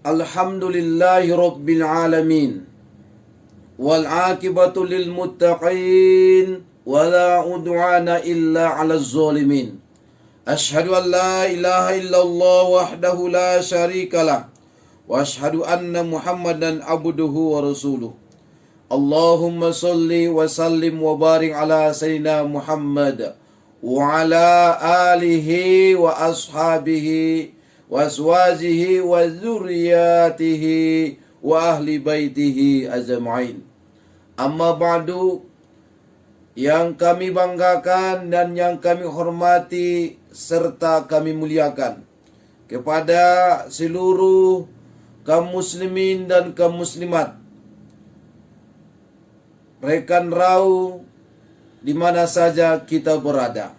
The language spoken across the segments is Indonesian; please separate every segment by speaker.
Speaker 1: Alhamdulillahi Rabbil Alamin. Wal akibatu lil muttaqin. Wala udwana illa ala zalimin. Ashhadu an la ilaha illallah wahdahu la syarikalah. Wa ashhadu anna Muhammadan abduhu wa rasuluh. Allahumma salli wa sallim wa barik ala Sayyidina Muhammad wa ala alihi wa ashabihi wa azwajihi wa zurriyatihi wa ahli baitihi ajma'in. Amma ba'du, yang kami banggakan dan yang kami hormati serta kami muliakan, kepada seluruh kaum muslimin dan kaum muslimat, rekan rau di mana saja kita berada.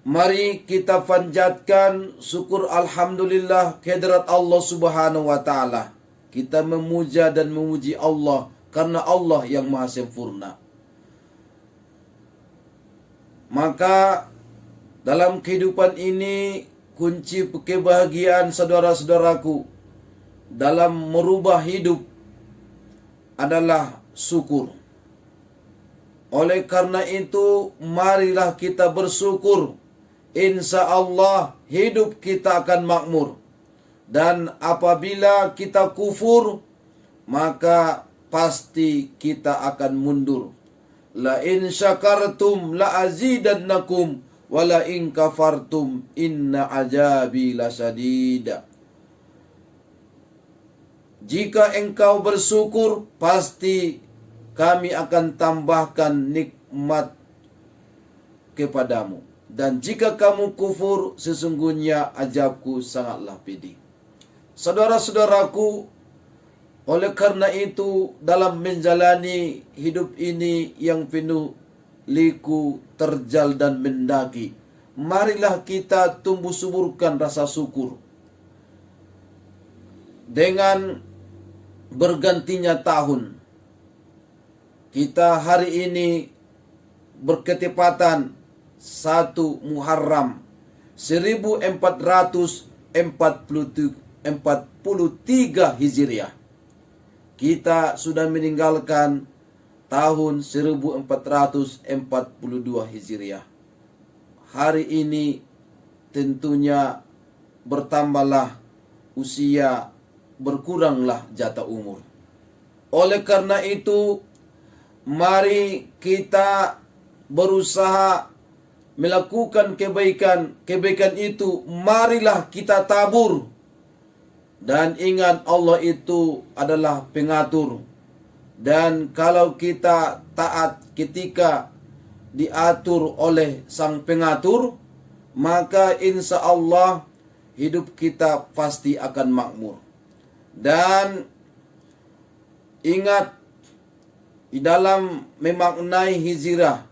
Speaker 1: Mari kita panjatkan syukur alhamdulillah kehadirat Allah Subhanahu wa taala. Kita memuja dan memuji Allah karena Allah yang Maha sempurna. Maka dalam kehidupan ini kunci kebahagiaan saudara-saudaraku dalam merubah hidup adalah syukur. Oleh karena itu, marilah kita bersyukur. Insya Allah hidup kita akan makmur. Dan apabila kita kufur, maka pasti kita akan mundur. La in syakartum la azidannakum wa la in kafartum inna azabi lasyadid. Jika engkau bersyukur, pasti kami akan tambahkan nikmat kepadamu. Dan jika kamu kufur, sesungguhnya azabku sangatlah pedih. Saudara-saudaraku, oleh karena itu dalam menjalani hidup ini yang penuh liku, terjal dan mendaki, marilah kita tumbuh suburkan rasa syukur. Dengan bergantinya tahun, kita hari ini berketepatan 1 Muharram 1443 Hijriah. Kita sudah meninggalkan tahun 1442 Hijriah. Hari ini tentunya bertambahlah usia, berkuranglah jatah umur. Oleh karena itu, mari kita berusaha melakukan kebaikan. Kebaikan itu marilah kita tabur. Dan ingat, Allah itu adalah pengatur. Dan kalau kita taat ketika diatur oleh sang pengatur, maka insya Allah hidup kita pasti akan makmur. Dan ingat, di dalam memaknai hijrah,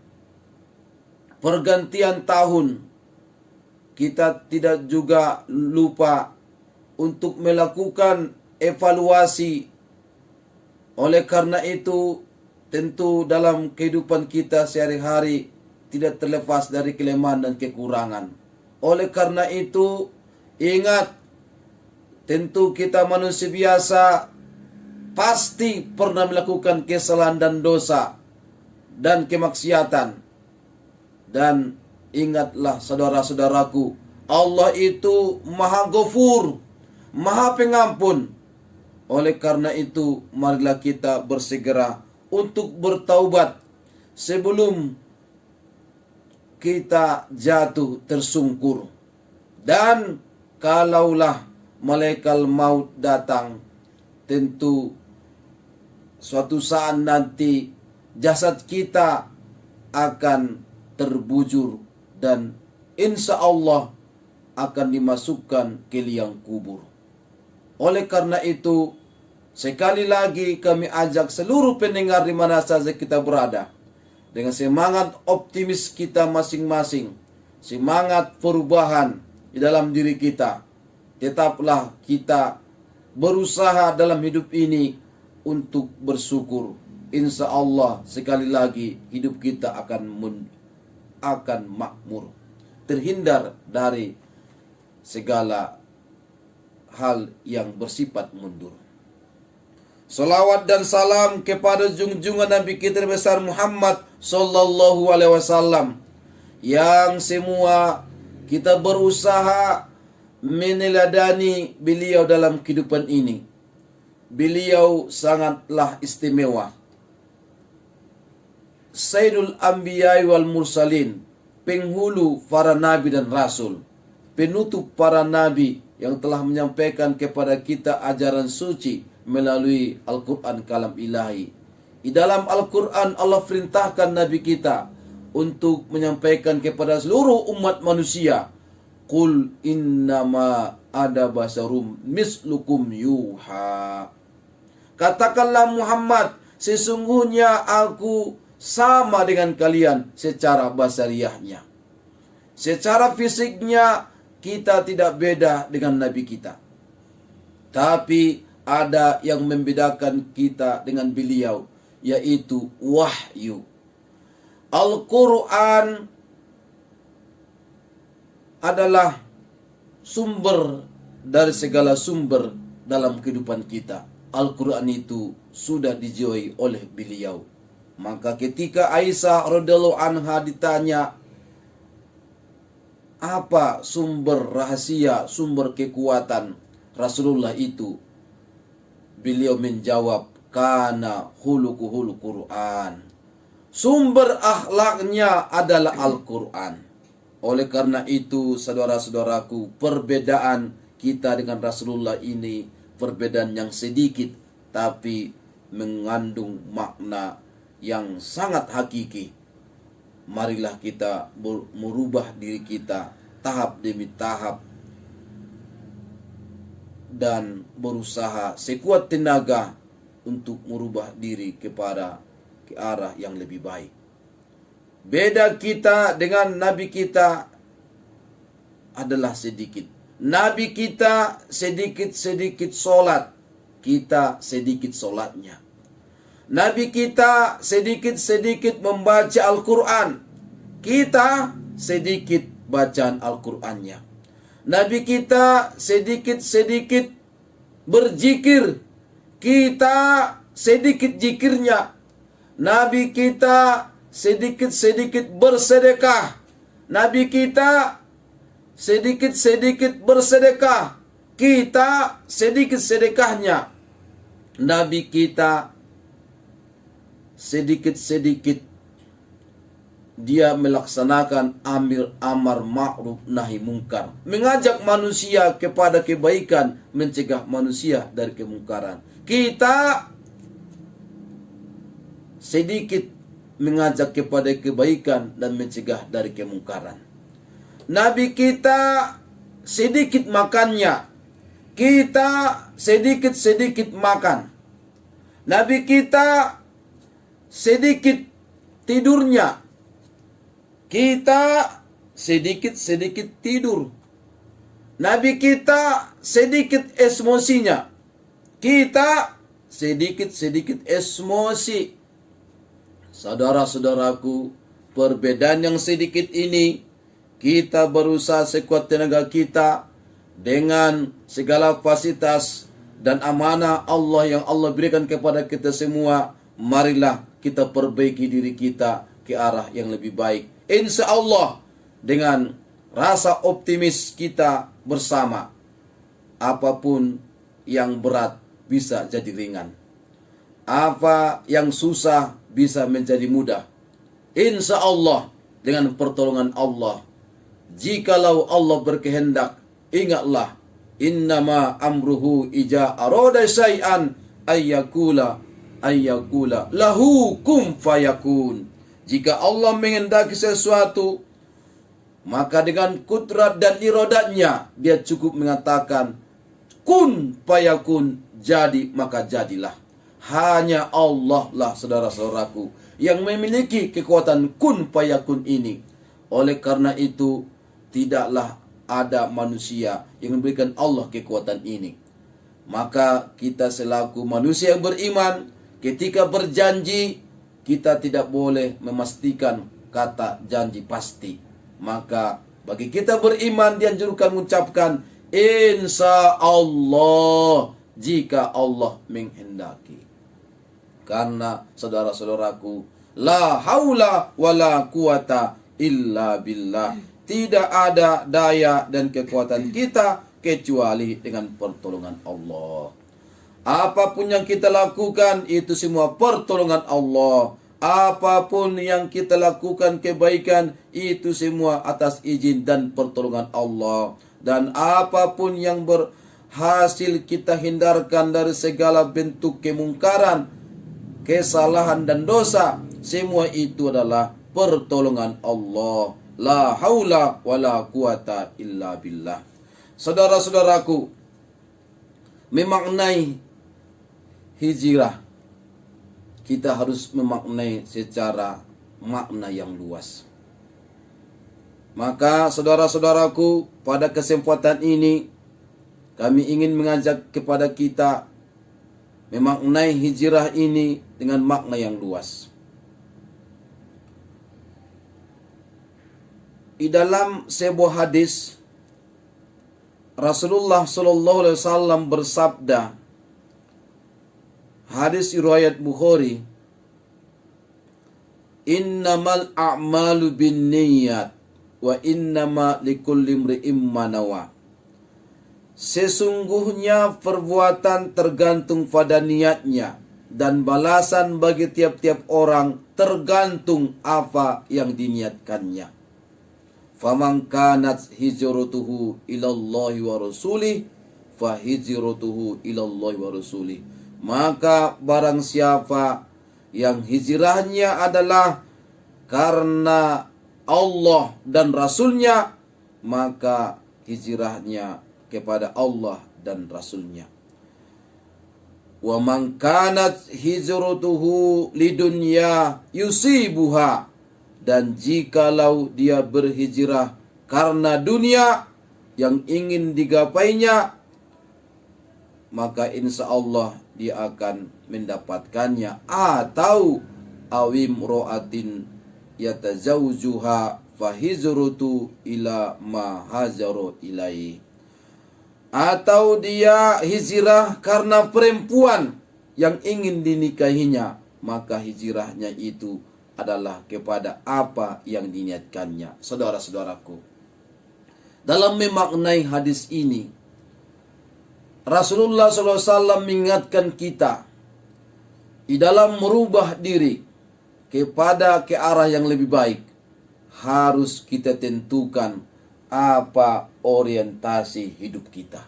Speaker 1: pergantian tahun, kita tidak juga lupa untuk melakukan evaluasi. Oleh karena itu, tentu dalam kehidupan kita sehari-hari tidak terlepas dari kelemahan dan kekurangan. Oleh karena itu, ingat, tentu kita manusia biasa pasti pernah melakukan kesalahan dan dosa dan kemaksiatan. Dan ingatlah saudara-saudaraku, Allah itu Maha Ghafur, Maha Pengampun. Oleh karena itu, marilah kita bersegera untuk bertaubat sebelum kita jatuh tersungkur. Dan kalaulah malaikat maut datang, tentu suatu saat nanti jasad kita akan terbujur dan insya Allah akan dimasukkan ke liang kubur. Oleh karena itu, sekali lagi kami ajak seluruh pendengar di mana saja kita berada, dengan semangat optimis kita masing-masing, semangat perubahan di dalam diri kita, tetaplah kita berusaha dalam hidup ini untuk bersyukur. Insya Allah sekali lagi hidup kita akan makmur, terhindar dari segala hal yang bersifat mundur. Salawat dan salam kepada junjungan Nabi kita besar Muhammad sallallahu alaihi wasallam, yang semua kita berusaha meneladani beliau dalam kehidupan ini. Beliau sangatlah istimewa. Sayyidul Anbiya wal Mursalin, penghulu para nabi dan rasul, penutup para nabi yang telah menyampaikan kepada kita ajaran suci melalui Al-Quran kalam ilahi. Di dalam Al-Quran Allah perintahkan Nabi kita untuk menyampaikan kepada seluruh umat manusia, Qul innama ada basarum mislukum yuha. Katakanlah Muhammad, sesungguhnya aku sama dengan kalian secara basariahnya. Secara fisiknya kita tidak beda dengan Nabi kita. Tapi ada yang membedakan kita dengan beliau, yaitu wahyu. Al-Quran adalah sumber dari segala sumber dalam kehidupan kita. Al-Quran itu sudah dijiwai oleh beliau. Maka ketika Aisyah radhiyallahu anha ditanya, apa sumber rahasia, sumber kekuatan Rasulullah itu? Beliau menjawab, kana khuluquhul Quran. Sumber akhlaknya adalah Al-Quran. Oleh karena itu, saudara-saudaraku, perbedaan kita dengan Rasulullah ini perbedaan yang sedikit, tapi mengandung makna yang sangat hakiki. Marilah kita merubah diri kita tahap demi tahap dan berusaha sekuat tenaga untuk merubah diri ke arah yang lebih baik. Beda kita dengan Nabi kita adalah sedikit. Nabi kita sedikit-sedikit solat, kita sedikit solatnya. Nabi kita sedikit-sedikit membaca Al-Quran, kita sedikit bacaan Al-Qurannya. Nabi kita sedikit-sedikit berzikir, kita sedikit zikirnya. Nabi kita sedikit-sedikit bersedekah, Nabi kita sedikit-sedikit bersedekah, kita sedikit sedekahnya. Nabi kita sedikit-sedikit dia melaksanakan amar ma'ruf nahi mungkar, mengajak manusia kepada kebaikan, mencegah manusia dari kemungkaran. Kita sedikit mengajak kepada kebaikan dan mencegah dari kemungkaran. Nabi kita sedikit makannya, kita sedikit-sedikit makan. Nabi kita sedikit tidurnya, kita sedikit-sedikit tidur. Nabi kita sedikit emosinya, kita sedikit-sedikit emosi. Saudara-saudaraku, perbedaan yang sedikit ini kita berusaha sekuat tenaga kita dengan segala fasilitas dan amanah Allah yang Allah berikan kepada kita semua. Marilah kita perbaiki diri kita ke arah yang lebih baik. Insya Allah dengan rasa optimis kita bersama, apapun yang berat bisa jadi ringan. Apa yang susah bisa menjadi mudah. Insya Allah dengan pertolongan Allah. Jikalau Allah berkehendak, ingatlah, innama amruhu ija aroda syai'an ayyakula lahu kum fayakun. Jika Allah menghendaki sesuatu, maka dengan kudrat dan iradatnya dia cukup mengatakan kun fayakun, jadi maka jadilah. Hanya Allah lah, saudara-saudaraku, yang memiliki kekuatan kun fayakun ini. Oleh karena itu, tidaklah ada manusia yang memberikan Allah kekuatan ini. Maka kita selaku manusia yang beriman, ketika berjanji, kita tidak boleh memastikan kata janji pasti. Maka bagi kita beriman dianjurkan mengucapkan Insya Allah, jika Allah menghendaki. Karena saudara-saudaraku, la haula wala quwata illa billah. Tidak ada daya dan kekuatan kita kecuali dengan pertolongan Allah. Apapun yang kita lakukan itu semua pertolongan Allah. Apapun yang kita lakukan kebaikan itu semua atas izin dan pertolongan Allah. Dan apapun yang berhasil kita hindarkan dari segala bentuk kemungkaran, kesalahan dan dosa, semua itu adalah pertolongan Allah. La haula wala quwata illa billah. Saudara-saudaraku, memaknai hijrah, kita harus memaknai secara makna yang luas. Maka saudara-saudaraku, pada kesempatan ini kami ingin mengajak kepada kita memaknai hijrah ini dengan makna yang luas. Di dalam sebuah hadis, Rasulullah sallallahu alaihi wasallam bersabda, hadis riwayat Bukhari, "Innamal a'malu binniyat wa innama likulli imri'in ma nawa." Sesungguhnya perbuatan tergantung pada niatnya, dan balasan bagi tiap-tiap orang tergantung apa yang diniatkannya. Faman kanat hijratuhu ilallahi wa rasulih, fa hijratuhu ilallahi wa rasulih. Maka barang siapa yang hijrahnya adalah karena Allah dan Rasulnya, maka hijrahnya kepada Allah dan Rasulnya. Wa man kanat hijratuhu lidunya yusibuha. Dan jikalau dia berhijrah karena dunia yang ingin digapainya, maka insya Allah dia akan mendapatkannya. Atau awim ro'atin yatazawjuha fahizrutu ila ma hajaru ilai. Atau dia hijrah karena perempuan yang ingin dinikahinya, maka hijrahnya itu adalah kepada apa yang diniatkannya. Saudara-saudaraku, dalam memaknai hadis ini, Rasulullah SAW mengingatkan kita di dalam merubah diri kepada ke arah yang lebih baik, harus kita tentukan apa orientasi hidup kita,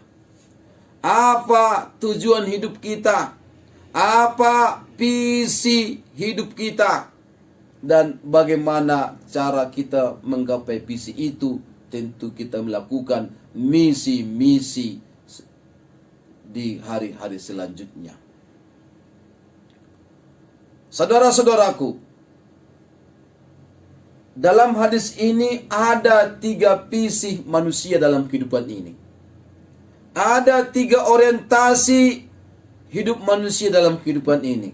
Speaker 1: apa tujuan hidup kita, apa visi hidup kita, dan bagaimana cara kita menggapai visi itu. Tentu kita melakukan misi-misi di hari-hari selanjutnya. Saudara-saudaraku, dalam hadis ini ada 3 visi manusia dalam kehidupan ini. Ada 3 orientasi hidup manusia dalam kehidupan ini.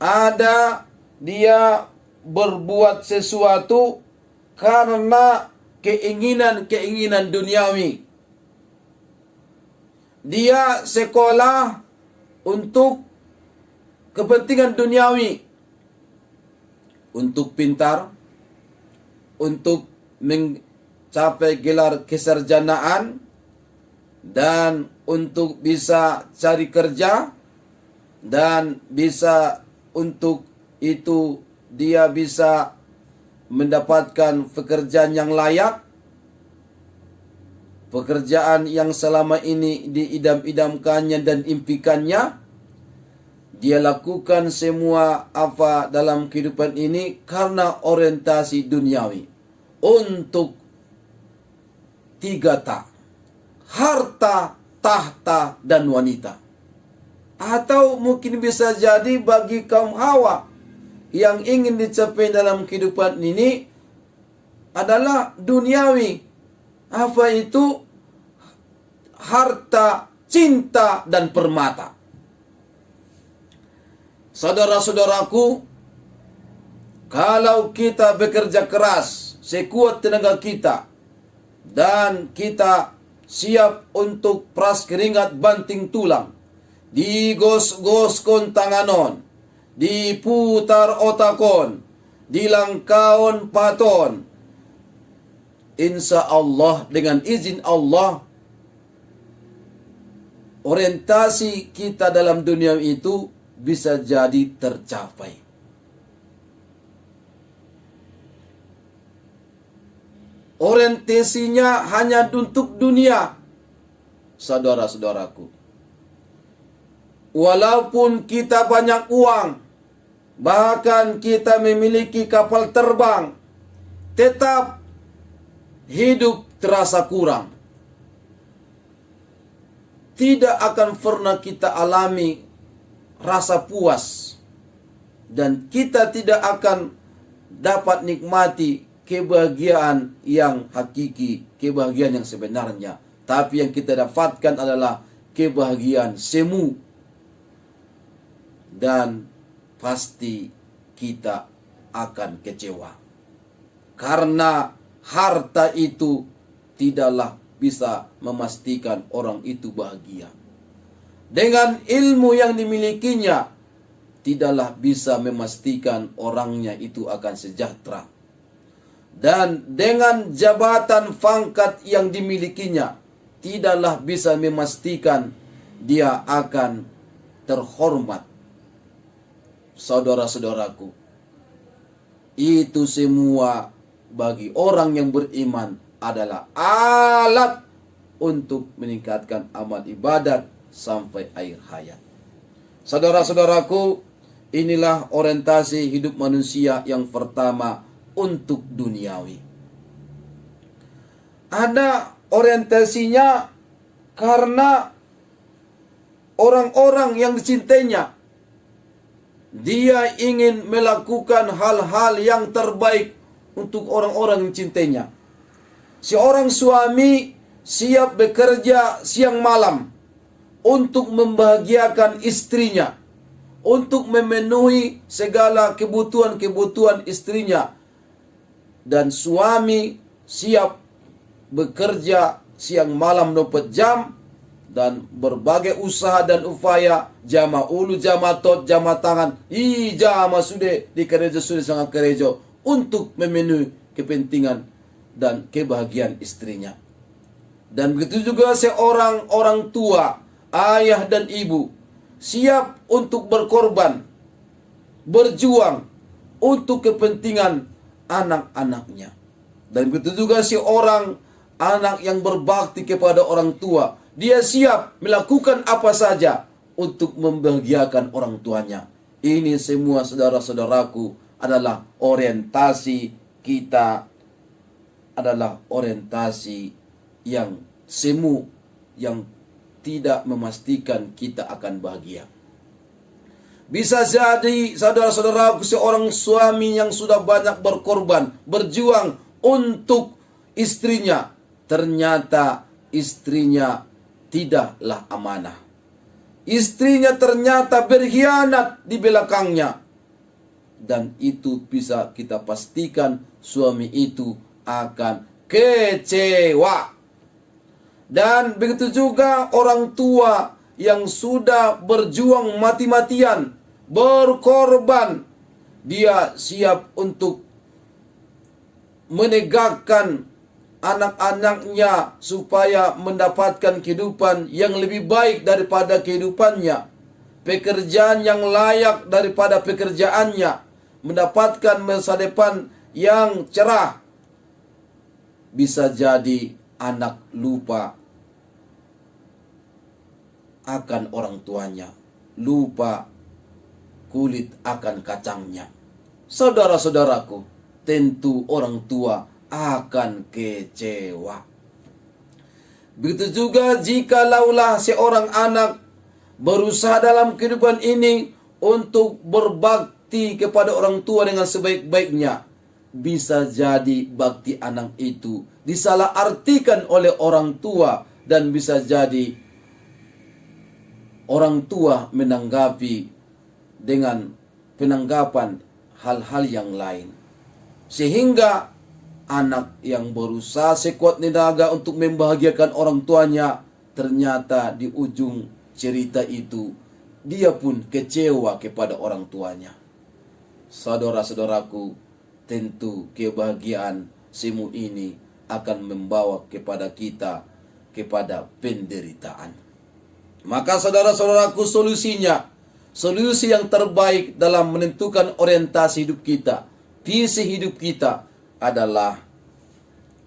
Speaker 1: Ada dia berbuat sesuatu karena keinginan-keinginan duniawi. Dia sekolah untuk kepentingan duniawi, untuk pintar, untuk mencapai gelar kesarjanaan, dan untuk bisa cari kerja, dan bisa untuk itu dia bisa mendapatkan pekerjaan yang layak, pekerjaan yang selama ini diidam-idamkannya dan impikannya. Dia lakukan semua apa dalam kehidupan ini karena orientasi duniawi, untuk 3 tak: harta, tahta, dan wanita. Atau mungkin bisa jadi bagi kaum Hawa, yang ingin dicapai dalam kehidupan ini adalah duniawi. Apa itu? Harta, cinta, dan permata. Saudara-saudaraku, kalau kita bekerja keras sekuat tenaga kita, dan kita siap untuk pras keringat banting tulang, digos-goskon tanganon, diputar otakon, dilangkaon paton. Insya Allah, dengan izin Allah, orientasi kita dalam dunia itu bisa jadi tercapai. Orientasinya hanya untuk dunia, saudara-saudaraku. Walaupun kita banyak uang, bahkan kita memiliki kapal terbang, tetap hidup terasa kurang. Tidak akan pernah kita alami rasa puas, dan kita tidak akan dapat nikmati kebahagiaan yang hakiki, kebahagiaan yang sebenarnya. Tapi yang kita dapatkan adalah kebahagiaan semu, dan pasti kita akan kecewa, karena harta itu tidaklah bisa memastikan orang itu bahagia. Dengan ilmu yang dimilikinya, tidaklah bisa memastikan orangnya itu akan sejahtera. Dan dengan jabatan pangkat yang dimilikinya, tidaklah bisa memastikan dia akan terhormat. Saudara-saudaraku, itu semua bagi orang yang beriman adalah alat untuk meningkatkan amal ibadat sampai akhir hayat. Saudara-saudaraku, inilah orientasi hidup manusia yang pertama untuk duniawi. Ada orientasinya karena orang-orang yang dicintainya. Dia ingin melakukan hal-hal yang terbaik untuk orang-orang yang dicintainya. Seorang suami siap bekerja siang malam untuk membahagiakan istrinya, untuk memenuhi segala kebutuhan-kebutuhan istrinya. Dan suami siap bekerja siang malam 24 jam dan berbagai usaha dan upaya, jama ulu, jama tot, jama tangan, jama sudah di gereja, sudah sangat gereja, untuk memenuhi kepentingan dan kebahagiaan istrinya. Dan begitu juga seorang orang tua, ayah dan ibu, siap untuk berkorban, berjuang untuk kepentingan anak-anaknya. Dan begitu juga seorang anak yang berbakti kepada orang tua, dia siap melakukan apa saja untuk membahagiakan orang tuanya. Ini semua, saudara-saudaraku, adalah orientasi kita, adalah orientasi yang semu, yang tidak memastikan kita akan bahagia. Bisa jadi, saudara-saudaraku, seorang suami yang sudah banyak berkorban, berjuang untuk istrinya, ternyata istrinya tidaklah amanah. Istrinya ternyata berkhianat di belakangnya. Dan itu bisa kita pastikan suami itu akan kecewa. Dan begitu juga orang tua yang sudah berjuang mati-matian, berkorban. Dia siap untuk menegakkan anak-anaknya supaya mendapatkan kehidupan yang lebih baik daripada kehidupannya, pekerjaan yang layak daripada pekerjaannya, mendapatkan masa depan yang cerah. Bisa jadi anak lupa akan orang tuanya, lupa kulit akan kacangnya. Saudara-saudaraku, tentu orang tua akan kecewa. Begitu juga jika laulah seorang anak berusaha dalam kehidupan ini untuk berbakti kepada orang tua dengan sebaik-baiknya, bisa jadi bakti anak itu disalahartikan oleh orang tua, dan bisa jadi orang tua menanggapi dengan penanggapan hal-hal yang lain, sehingga anak yang berusaha sekuat tenaga untuk membahagiakan orang tuanya, ternyata di ujung cerita itu dia pun kecewa kepada orang tuanya. Saudara-saudaraku, tentu kebahagiaan semu ini akan membawa kepada kita kepada penderitaan. Maka saudara-saudaraku, solusi yang terbaik dalam menentukan orientasi hidup kita, visi hidup kita adalah,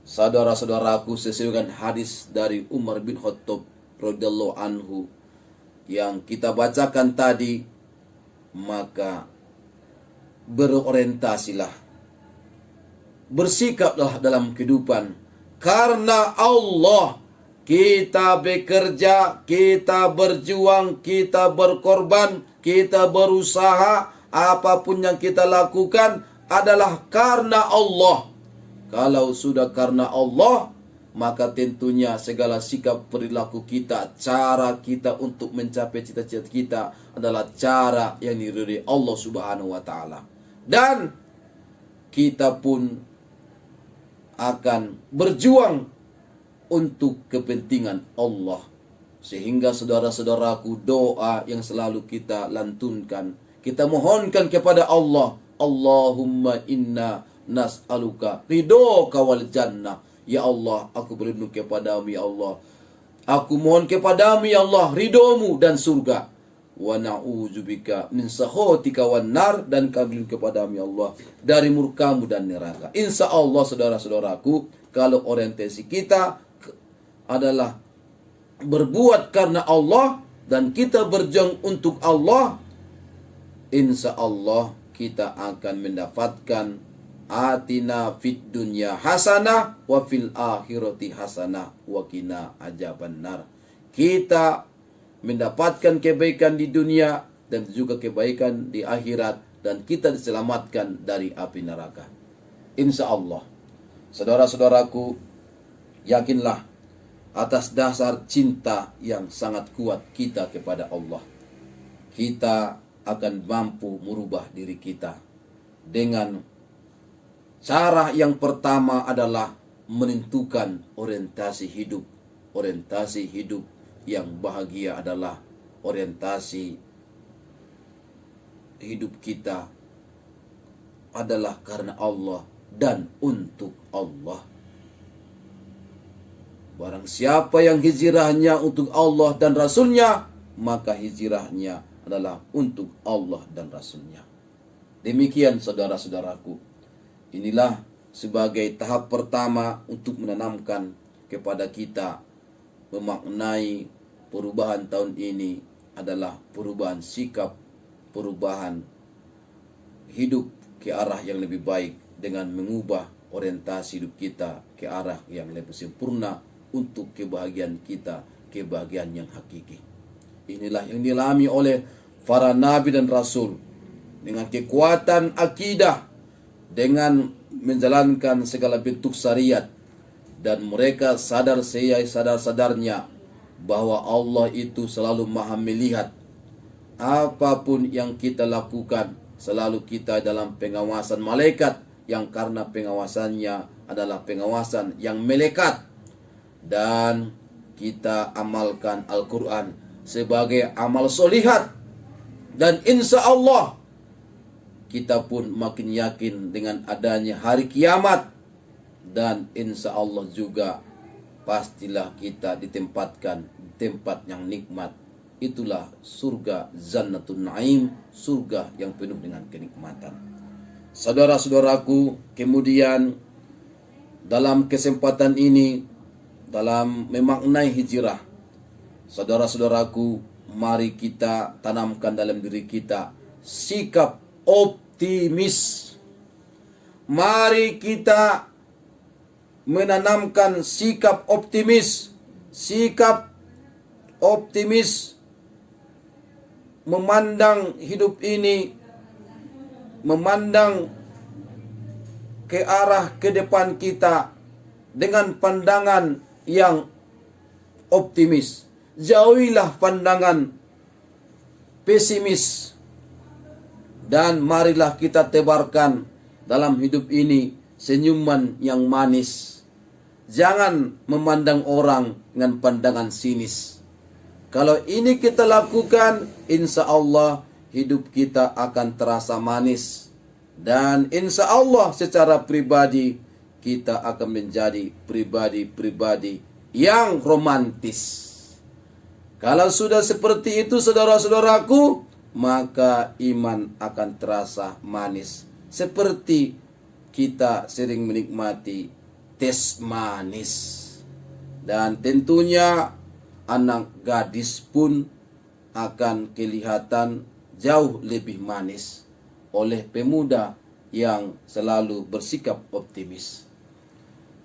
Speaker 1: saudara-saudaraku, sesuai dengan hadis dari Umar bin Khattab radhiyallahu anhu yang kita bacakan tadi, maka berorientasilah, bersikaplah dalam kehidupan karena Allah. Kita bekerja, kita berjuang, kita berkorban, kita berusaha, apapun yang kita lakukan adalah karena Allah. Kalau sudah karena Allah, maka tentunya segala sikap perilaku kita, cara kita untuk mencapai cita-cita kita adalah cara yang diridhai Allah Subhanahu wa taala. Dan kita pun akan berjuang untuk kepentingan Allah. Sehingga saudara-saudaraku, doa yang selalu kita lantunkan, kita mohonkan kepada Allah, Allahumma inna nas'aluka ridhoka wal jannah. Ya Allah, aku berlindung kepadamu ya Allah. Aku mohon kepadamu ya Allah ridhomu dan surga. Wa na'udzubika min sakhatika wan nar, dan kami berlindung kepadamu ya Allah dari murkamu dan neraka. Insya Allah saudara-saudaraku, kalau orientasi kita adalah berbuat karena Allah dan kita berjuang untuk Allah, insya Allah kita akan mendapatkan atina fid dunya hasanah wa fil akhirati hasanah wa qina adzabannar. Kita mendapatkan kebaikan di dunia dan juga kebaikan di akhirat, dan kita diselamatkan dari api neraka. Insya Allah. Saudara-saudaraku, yakinlah atas dasar cinta yang sangat kuat kita kepada Allah, kita akan mampu merubah diri kita dengan cara yang pertama adalah menentukan orientasi hidup. Orientasi hidup yang bahagia adalah orientasi hidup kita adalah karena Allah dan untuk Allah. Barang siapa yang hijrahnya untuk Allah dan Rasulnya, maka hijrahnya adalah untuk Allah dan Rasulnya. Demikian saudara-saudaraku. Inilah sebagai tahap pertama untuk menanamkan kepada kita memaknai perubahan tahun ini adalah perubahan sikap, perubahan hidup ke arah yang lebih baik dengan mengubah orientasi hidup kita ke arah yang lebih sempurna untuk kebahagiaan kita, kebahagiaan yang hakiki. Inilah yang dialami oleh para nabi dan rasul dengan kekuatan akidah, dengan menjalankan segala bentuk syariat, dan mereka sadar-sadarnya bahwa Allah itu selalu maha melihat. Apapun yang kita lakukan, selalu kita dalam pengawasan malaikat, yang karena pengawasannya adalah pengawasan yang melekat. Dan kita amalkan Al-Quran sebagai amal solihat, dan insya Allah kita pun makin yakin dengan adanya hari kiamat, dan insya Allah juga pastilah kita ditempatkan di tempat yang nikmat. Itulah surga Jannatun Naim, surga yang penuh dengan kenikmatan. Saudara-saudaraku, kemudian dalam kesempatan ini, dalam memaknai hijrah, saudara-saudaraku, mari kita tanamkan dalam diri kita sikap optimis. Mari kita menanamkan sikap optimis. Sikap optimis memandang hidup ini, memandang ke arah ke depan kita dengan pandangan yang optimis. Jauhilah pandangan pesimis, dan marilah kita tebarkan dalam hidup ini senyuman yang manis. Jangan memandang orang dengan pandangan sinis. Kalau ini kita lakukan, insya Allah hidup kita akan terasa manis. Dan insya Allah secara pribadi kita akan menjadi pribadi-pribadi yang romantis. Kalau sudah seperti itu saudara-saudaraku, maka iman akan terasa manis. Seperti kita sering menikmati teh manis. Dan tentunya anak gadis pun akan kelihatan jauh lebih manis oleh pemuda yang selalu bersikap optimis.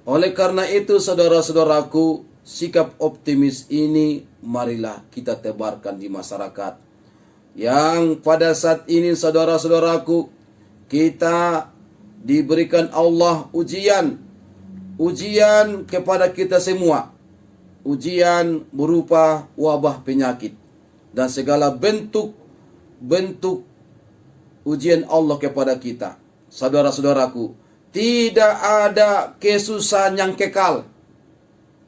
Speaker 1: Oleh karena itu saudara-saudaraku, sikap optimis ini marilah kita tebarkan di masyarakat. Yang pada saat ini saudara-saudaraku, kita diberikan Allah ujian. Ujian kepada kita semua. Ujian berupa wabah penyakit. Dan segala bentuk ujian Allah kepada kita. Saudara-saudaraku, tidak ada kesusahan yang kekal.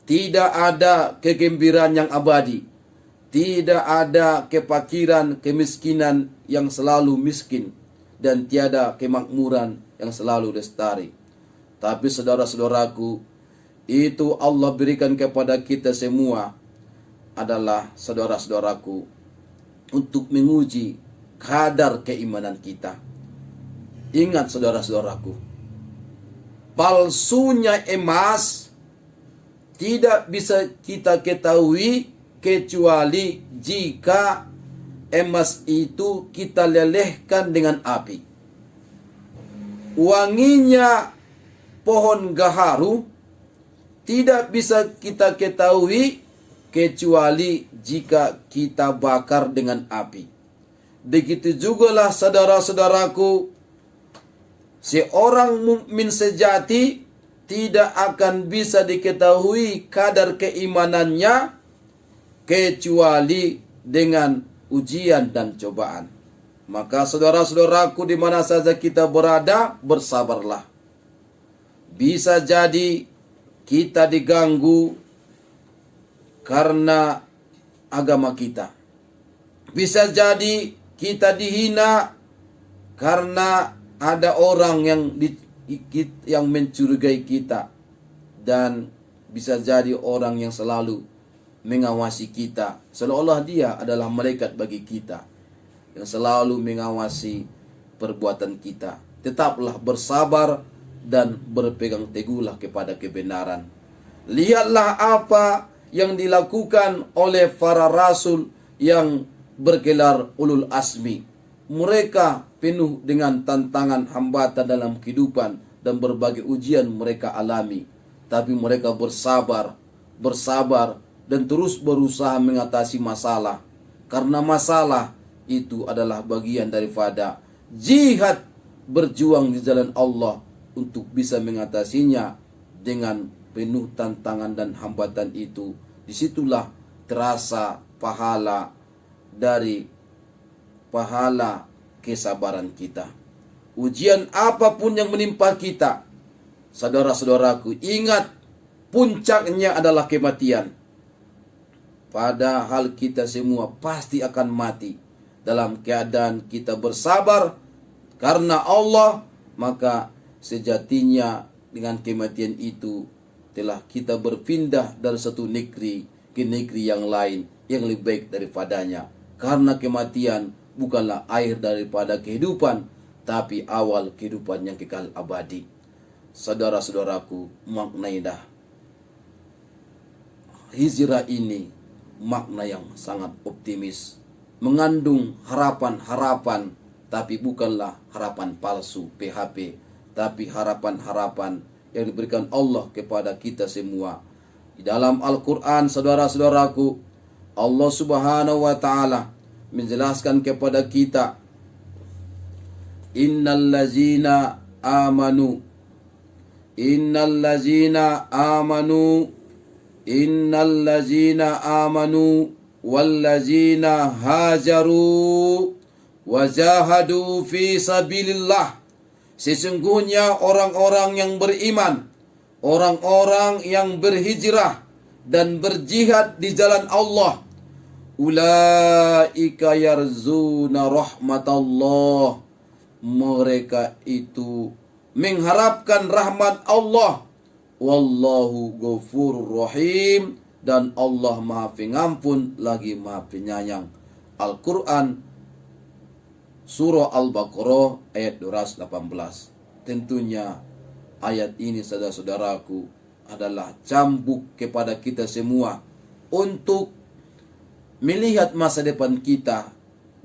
Speaker 1: Tidak ada kegembiraan yang abadi. Tidak ada kefakiran, kemiskinan yang selalu miskin. Dan tiada kemakmuran yang selalu lestari. Tapi saudara-saudaraku, itu Allah berikan kepada kita semua adalah saudara-saudaraku untuk menguji kadar keimanan kita. Ingat saudara-saudaraku, palsunya emas tidak bisa kita ketahui kecuali jika emas itu kita lelehkan dengan api. Wanginya pohon gaharu tidak bisa kita ketahui kecuali jika kita bakar dengan api. Begitu jugalah saudara-saudaraku, seorang mukmin sejati tidak akan bisa diketahui kadar keimanannya kecuali dengan ujian dan cobaan. Maka saudara-saudaraku di mana saja kita berada, bersabarlah. Bisa jadi kita diganggu karena agama kita. Bisa jadi kita dihina karena ada orang yang mencurigai kita. Dan bisa jadi orang yang selalu mengawasi kita, seolah-olah dia adalah malaikat bagi kita, yang selalu mengawasi perbuatan kita. Tetaplah bersabar dan berpegang teguhlah kepada kebenaran. Lihatlah apa yang dilakukan oleh para rasul yang bergelar ulul asmi. Mereka penuh dengan tantangan, hambatan dalam kehidupan dan berbagai ujian mereka alami. Tapi mereka bersabar dan terus berusaha mengatasi masalah. Karena masalah itu adalah bagian daripada jihad berjuang di jalan Allah untuk bisa mengatasinya dengan penuh tantangan dan hambatan itu. Disitulah terasa pahala kesabaran kita. Ujian apapun yang menimpa kita, saudara-saudaraku, ingat puncaknya adalah kematian. Padahal kita semua pasti akan mati. Dalam keadaan kita bersabar karena Allah, maka sejatinya dengan kematian itu telah kita berpindah dari satu negeri ke negeri yang lain yang lebih baik daripadanya. Karena kematian bukanlah akhir daripada kehidupan, tapi awal kehidupan yang kekal abadi. Saudara-saudaraku, maknailah hijrah ini makna yang sangat optimis, mengandung harapan-harapan, tapi bukanlah harapan palsu PHP, tapi harapan-harapan yang diberikan Allah kepada kita semua. Di dalam Al-Quran, saudara-saudaraku, Allah Subhanahu wa Ta'ala menjelaskan kepada kita, Innal ladzina amanu wallazina hajaru wajahadu fi sabilillah Sesungguhnya orang-orang yang beriman, orang-orang yang berhijrah dan berjihad di jalan Allah, ulaika yarzuna rahmatallah, mereka itu mengharapkan rahmat Allah. Wallahu ghafurur rahim, dan Allah Maha Pengampun lagi Maha Penyayang. Al-Quran Surah Al-Baqarah ayat 218. Tentunya ayat ini, saudara-saudaraku, adalah cambuk kepada kita semua untuk melihat masa depan kita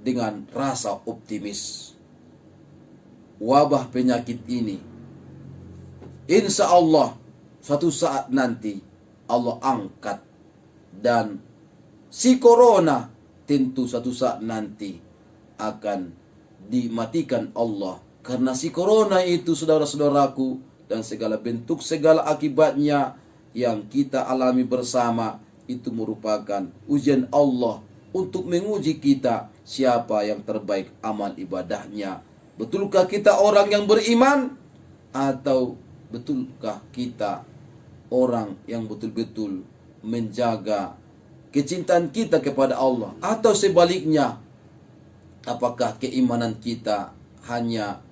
Speaker 1: dengan rasa optimis. Wabah penyakit ini, insya Allah suatu saat nanti Allah angkat, dan si corona tentu suatu saat nanti akan dimatikan Allah. Karena si corona itu, saudara-saudaraku, dan segala bentuk, segala akibatnya yang kita alami bersama, itu merupakan ujian Allah untuk menguji kita siapa yang terbaik amal ibadahnya. Betulkah kita orang yang beriman, atau betulkah kita orang yang betul-betul menjaga kecintaan kita kepada Allah? Atau sebaliknya, apakah keimanan kita hanya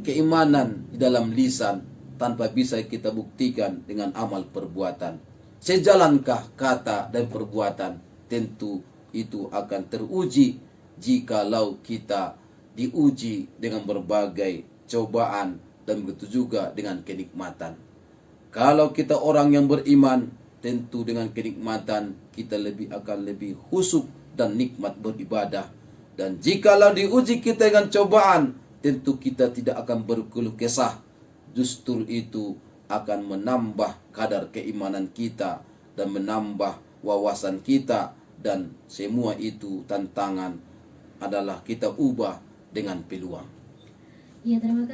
Speaker 1: keimanan di dalam lisan tanpa bisa kita buktikan dengan amal perbuatan? Sejalankah kata dan perbuatan? Tentu itu akan teruji jikalau kita diuji dengan berbagai cobaan, dan begitu juga dengan kenikmatan. Kalau kita orang yang beriman, tentu dengan kenikmatan kita akan lebih khusyuk dan nikmat beribadah. Dan jikalau diuji kita dengan cobaan, tentu kita tidak akan berkeluh kesah. Justru itu akan menambah kadar keimanan kita dan menambah wawasan kita, dan semua itu tantangan adalah kita ubah dengan peluang.
Speaker 2: Ya, terima kasih.